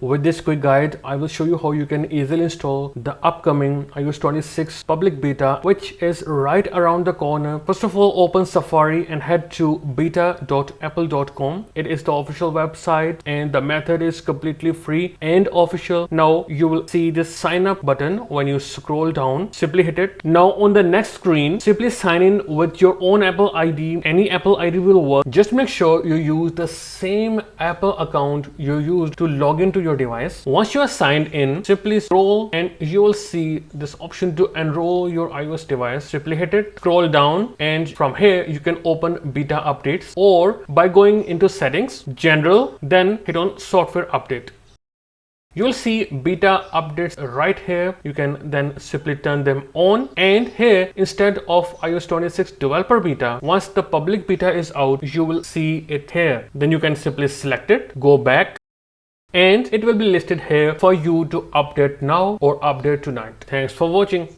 With this quick guide, I will show you how you can easily install the upcoming iOS 26 public beta, which is right around the corner. First of all, open Safari and head to beta.apple.com. It is the official website and the method is completely free and official. Now you will see this sign up button. When you scroll down, simply hit it. Now on the next screen, simply sign in with your own Apple ID. Any Apple ID will work. Just make sure you use the same Apple account you used to log into your device. Once you are signed in, simply scroll and you will see this option to enroll your iOS device. Simply hit it, scroll down, and from here you can open beta updates, or by going into settings, general, then hit on software update. You will see beta updates right here. You can then simply turn them on, and here instead of iOS 26 developer beta, once the public beta is out, you will see it here. Then you can simply select it, go back, and it will be listed here for you to update now or update tonight. Thanks for watching.